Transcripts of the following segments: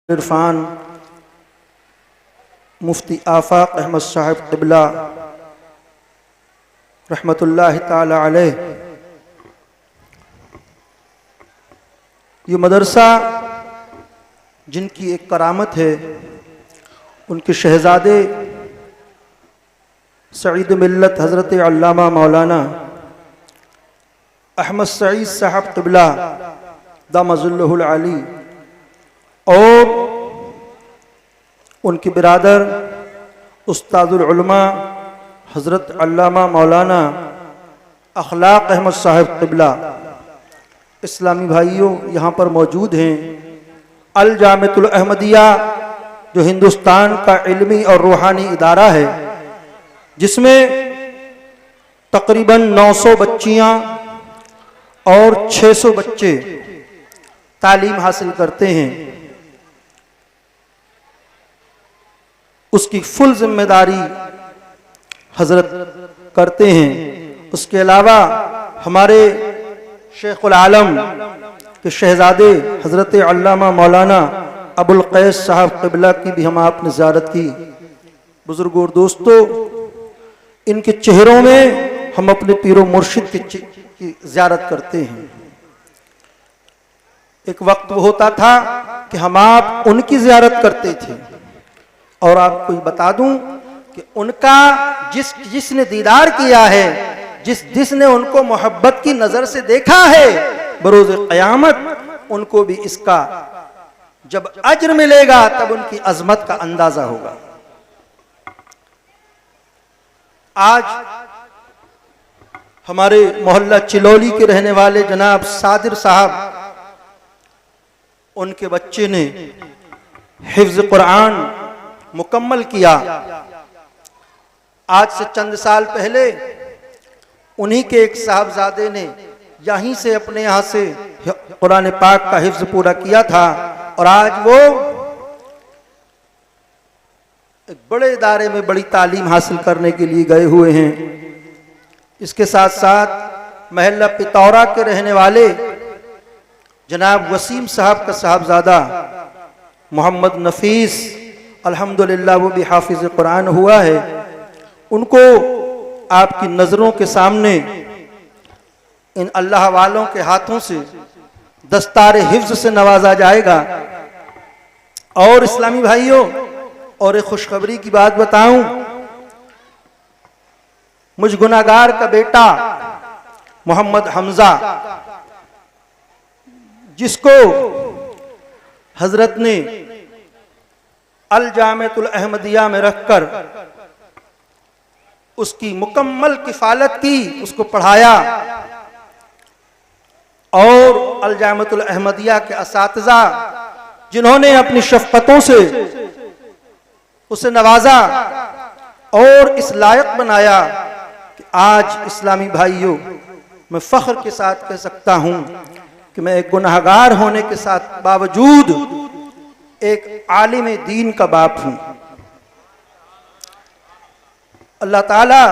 इरफान मुफ्ती आफाक अहमद साहब क़िबला रहमतुल्लाहि ताला अलैह, ये मदरसा जिनकी एक करामत है, उनके शहज़ादे सईद मिल्लत हज़रत अल्लामा मौलाना अहमद सईद साहब क़िबला दामज़ुल्लहुल आली और उनके बिरादर उस्तादुल उलमा हज़रत अल्लामा मौलाना अखलाक अहमद साहब क़िबला, इस्लामी भाइयों यहाँ पर मौजूद हैं। अल जामिअतुल अहमदिया जो हिंदुस्तान का इल्मी और रूहानी इदारा है, जिसमें तकरीबन 900 बच्चियाँ और 600 बच्चे तालीम हासिल करते हैं, उसकी फुल जिम्मेदारी हजरत करते हैं। उसके अलावा हमारे शेखुल आलम के शहजादे हजरत अल्लामा मौलाना अबुल कैस साहब क़िबला की भी हम आपने ज़ियारत की। बुजुर्गों और दोस्तों, इनके चेहरों में हम अपने पीरो मुर्शिद की ज़ियारत करते हैं। एक वक्त वो होता था कि हम आप उनकी ज़ियारत करते थे, और आपको बता दूं कि उनका जिसने दीदार किया है, जिसने उनको मोहब्बत की नजर से देखा है, बरोज़ क़यामत उनको भी इसका जब अज्र मिलेगा तब उनकी अजमत का अंदाजा होगा। आज हमारे मोहल्ला चिलौली के रहने वाले जनाब सादिर साहब, उनके बच्चे ने हिफ्ज़ कुरान मुकम्मल किया। आज से चंद साल पहले उन्हीं के एक साहबजादे ने यहीं से अपने यहाँ से कुरान पाक का हिफ्ज़ पूरा किया था, और आज वो एक बड़े इदारे में बड़ी तालीम हासिल करने के लिए गए हुए हैं। इसके साथ साथ महल्ला पितौरा के रहने वाले जनाब वसीम साहब का साहबजादा मोहम्मद नफीस, अल्हम्दुलिल्लाह वो भी हाफिज़ कुरान हुआ है। उनको आपकी नज़रों के सामने इन अल्लाह वालों के हाथों से दस्तारे हिफ्ज़ से नवाजा जाएगा। और इस्लामी भाइयों, और एक खुशखबरी की बात बताऊं, मुझ गुनाहगार का बेटा मोहम्मद हमजा, जिसको हजरत ने अल जामिअतुल अहमदिया में रखकर उसकी मुकम्मल किफालत की, उसको पढ़ाया, और अल जामिअतुल अहमदिया के असातिज़ा जिन्होंने अपनी शफ़क़तों से उसे नवाजा और इस लायक बनाया कि आज इस्लामी भाइयों, मैं फ़ख्र के साथ कह सकता हूँ कि मैं एक गुनाहगार होने के साथ बावजूद एक आलिम दीन का बाप हूँ। अल्लाह ताला,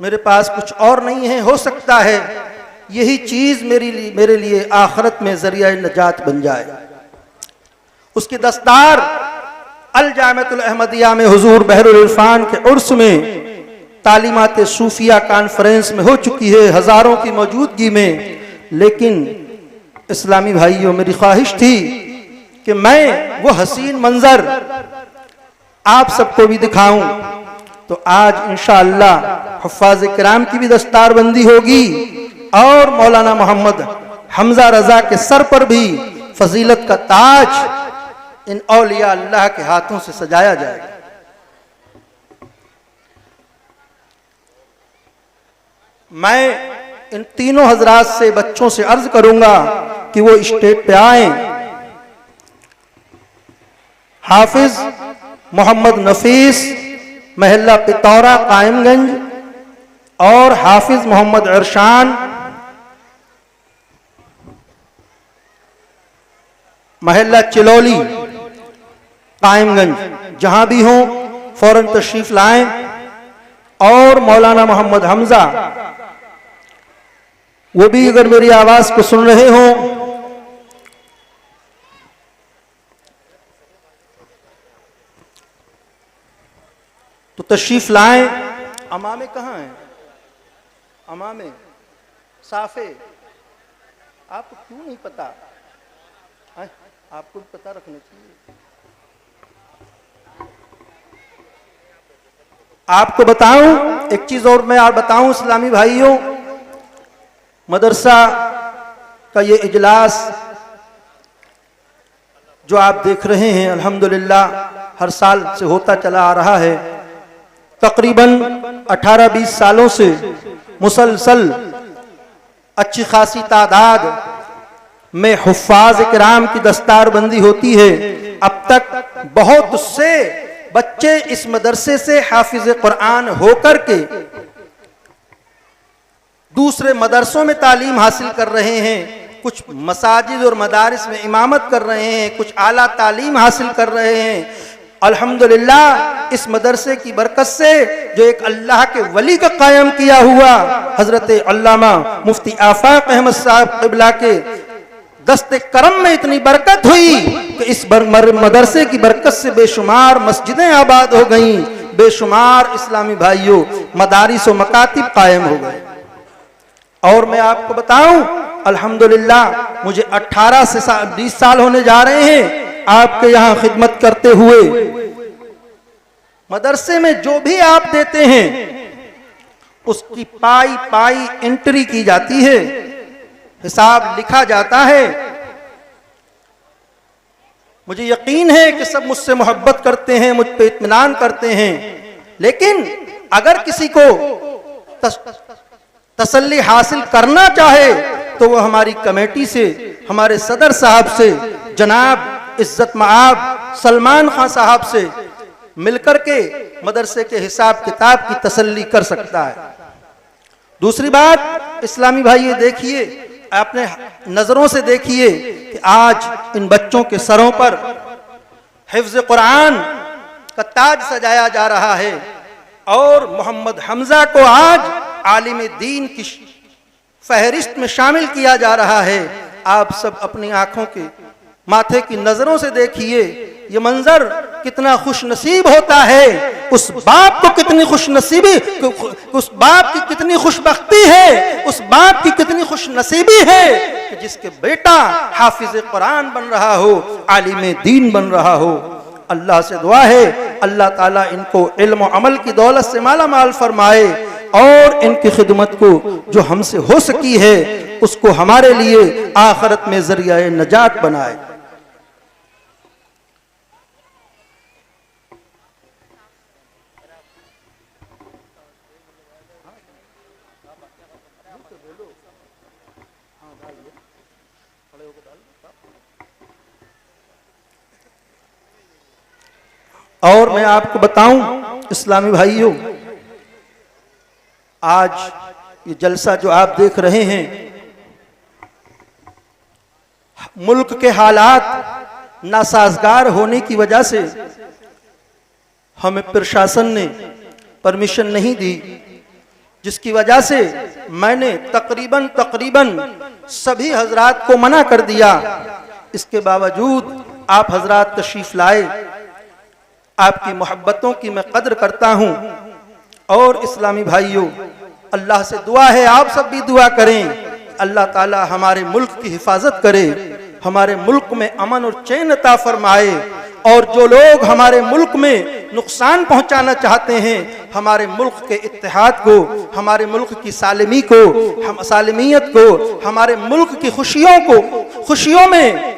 मेरे पास कुछ और नहीं है, हो सकता है यही चीज़ मेरे लिए आखिरत में ज़रिया नजात बन जाए। उसकी दस्तार अल जामिअतुल अहमदिया में हुजूर बहरुल इरफान के उर्स में तालीमात सूफिया कॉन्फ्रेंस में हो चुकी है, हज़ारों की मौजूदगी में। लेकिन इस्लामी भाइयों, मेरी ख्वाहिश थी कि मैं वो हसीन मंजर आप सबको भी दिखाऊं, तो आज इंशाअल्लाह हुफ़्फ़ाज़ किराम की भी दस्तारबंदी होगी और मौलाना मोहम्मद हमजा रजा के सर पर भी फजीलत का ताज इन औलिया अल्लाह के हाथों से सजाया जाएगा। मैं इन तीनों हजरात से, बच्चों से अर्ज करूंगा कि वो स्टेज पे आए। हाफिज मोहम्मद नफीस महल्ला पितौरा कायमगंज और हाफिज मोहम्मद इरशान महल्ला चिलौली कायमगंज, जहां भी हों फौरन तशरीफ लाएं। और मौलाना मोहम्मद हमजा, वो भी अगर मेरी आवाज को सुन रहे हों तशरीफ लाएं। अमामे कहाँ हैं? अमामे साफे आपको क्यों नहीं पता है? आपको भी पता रखना चाहिए। आपको बताऊं एक चीज और, मैं बताऊं इस्लामी भाइयों, मदरसा का ये इजलास जो आप देख रहे हैं अल्हम्दुलिल्लाह हर साल से होता चला आ रहा है। तकरीबन 18-20 सालों से मुसलसल अच्छी खासी तादाद में हुफ्फाज इकराम की दस्तारबंदी होती है। अब तक बहुत से बच्चे इस मदरसे से हाफिज कुरान होकर के दूसरे मदरसों में तालीम हासिल कर रहे हैं, कुछ मसाजिद और मदारिस में इमामत कर रहे हैं, कुछ आला तालीम हासिल कर रहे हैं। अल्हम्दुलिल्लाह इस मदरसे की बरकत से जो एक अल्लाह के वली का कायम किया हुआ हजरत अल्लामा मुफ्ती आफाक अहमद साहब क़िबला के दस्ते करम में इतनी बरकत हुई कि इस मदरसे की बरकत से बेशुमार मस्जिदें आबाद हो गईं, बेशुमार इस्लामी भाइयों मदारिस व मकातिब कायम हो गए। और मैं आपको बताऊं अल्हम्दुलिल्लाह मुझे 18 से 20 साल होने जा रहे हैं आपके यहाँ खिदमत करते हुए। मदरसे में जो भी आप देते हैं उसकी पाई पाई एंट्री की जाती है, हिसाब लिखा जाता है। मुझे यकीन है कि सब मुझसे मोहब्बत करते हैं, मुझ पे इत्मीनान करते हैं, लेकिन अगर किसी को तसल्ली हासिल करना चाहे तो वो हमारी कमेटी से, हमारे सदर साहब से, जनाब इज्जत मआब सलमान खान साहब से मिलकर के मदरसे के हिसाब किताब की तसल्ली कर सकता है। दूसरी बात इस्लामी भाई ये देखिए, आपने नजरों से देखिए कि आज इन बच्चों के सरों पर हिफ्ज़ कुरान का ताज सजाया जा रहा है और मोहम्मद हमजा को आज आलिम दीन की फहरिस्त में शामिल किया जा रहा है। आप सब अपनी आंखों के माथे की नजरों से देखिए ये मंजर कितना खुश नसीब होता है। उस बाप को कितनी खुश नसीबी, उस बाप की कितनी खुशबख्ती है, उस बाप की कितनी खुश नसीबी है कि जिसके बेटा हाफिज कुरान बन रहा हो, आलिम दीन बन रहा हो। अल्लाह से दुआ है अल्लाह ताला इनको इल्म अमल की दौलत से माला माल फरमाए और इनकी खिदमत को जो हमसे हो सकी है उसको हमारे लिए आखिरत में जरिया नजात बनाए। और मैं आपको बताऊं इस्लामी भाइयों, आज ये जलसा जो आप देख रहे हैं, मुल्क के हालात नासाजगार होने की वजह से हमें प्रशासन ने परमिशन नहीं दी, जिसकी वजह से मैंने तकरीबन सभी हजरात को मना कर दिया। इसके बावजूद आप हजरात तशरीफ लाए, आपकी मोहब्बतों की मैं कदर करता हूं। और इस्लामी भाइयों अल्लाह से दुआ है, आप सब भी दुआ करें, अल्लाह ताला हमारे मुल्क की हिफाजत करे, हमारे मुल्क में अमन और चैन अता फरमाए। और जो लोग हमारे मुल्क में नुकसान पहुंचाना चाहते हैं, हमारे मुल्क के इत्तेहाद को, हमारे मुल्क की सालिमी को, सालिमियत को, हमारे मुल्क की खुशियों में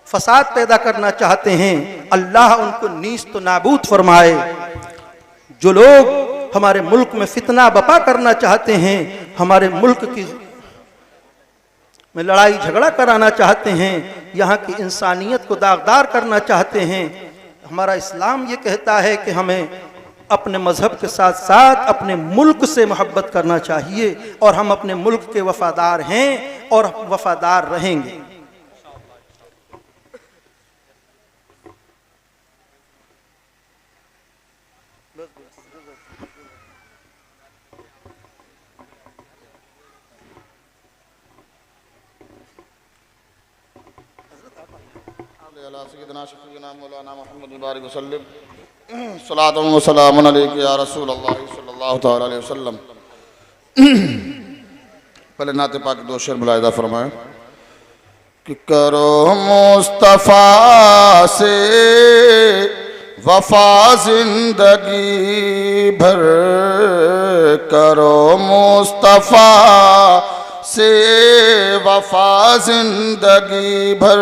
फसाद पैदा करना चाहते हैं, अल्लाह उनको नीस्त नाबूद फरमाए। जो लोग हमारे मुल्क में फितना बपा करना चाहते हैं, हमारे मुल्क की में लड़ाई झगड़ा कराना चाहते हैं, यहाँ की इंसानियत को दागदार करना चाहते हैं, हमारा इस्लाम ये कहता है कि हमें अपने मजहब के साथ साथ अपने मुल्क से मोहब्बत करना चाहिए और हम अपने मुल्क के वफादार हैं और वफादार रहेंगे। सय्यदना शफीना मौलाना मुहम्मद मुबारक वसल्लम। सलातुन व सलामुन अलैका या रसूल अल्लाह सल्लल्लाहु तआला अलैहि वसल्लम। पहले नाते पाक दो शेर मुलाहिदा फरमाएं कि करो मुस्तफ़ा से वफा जिंदगी भर, करो मुस्तफ़ा से वफा जिंदगी भर,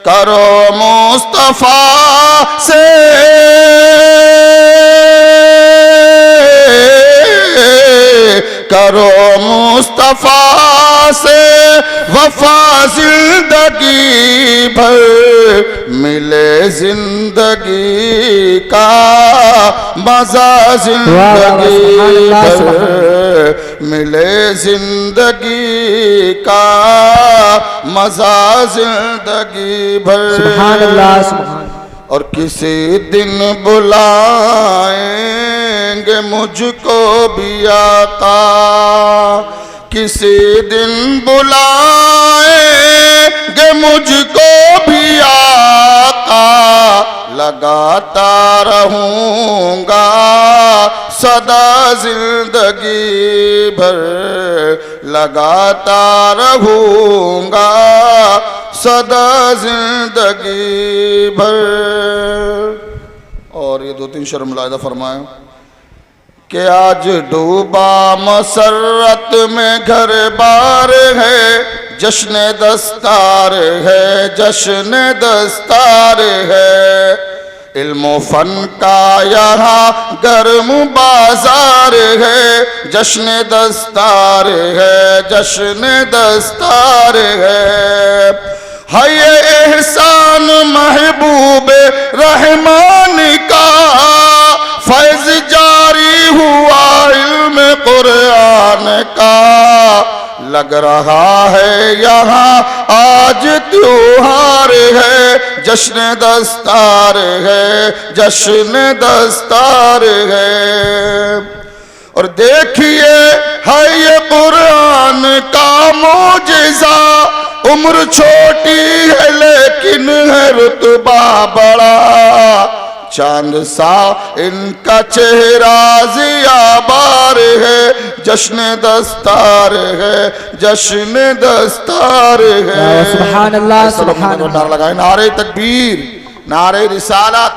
करो मुस्तफ़ा से करो मुस्तफ़ा से वफा जिंदगी भर, मिले जिंदगी का मजा जिंदगी भर, मिले जिंदगी का मजा जिंदगी भर। सुभान अल्लाह, सुभान। और किसी दिन बुलाएंगे मुझको भी आका, किसी दिन बुलाएंगे मुझको भी आका, लगाता रहूंगा सदा जिंदगी भर, लगाता रहूंगा सदा जिंदगी भर। और ये दो तीन शेर मुलाहिदा फरमाए कि आज डूबा मसरत में घर बार है, जश्न दस्तार है, जश्न दस्तार है, इल्मो फन का यहाँ गर्म बाजार है, जश्न दस्तार है, जश्न दस्तार है। ये एहसान महबूब रहमान का, फैज जारी हुआ इल्म कुरान का, लग रहा है यहाँ आज त्योहार है, जश्न दस्तार है, जश्न दस्तार है। और देखिए है ये कुरान का मोजिज़ा, उम्र छोटी है लेकिन है रुतबा बड़ा, चांद सा इनका चेहरा ज़ियाबार है, जश्न दस्तार है, जश्न दस्तार है। सुभान अल्लाह, सुभान अल्लाह। लगाए नारे तकबीर, नारे रिसालत।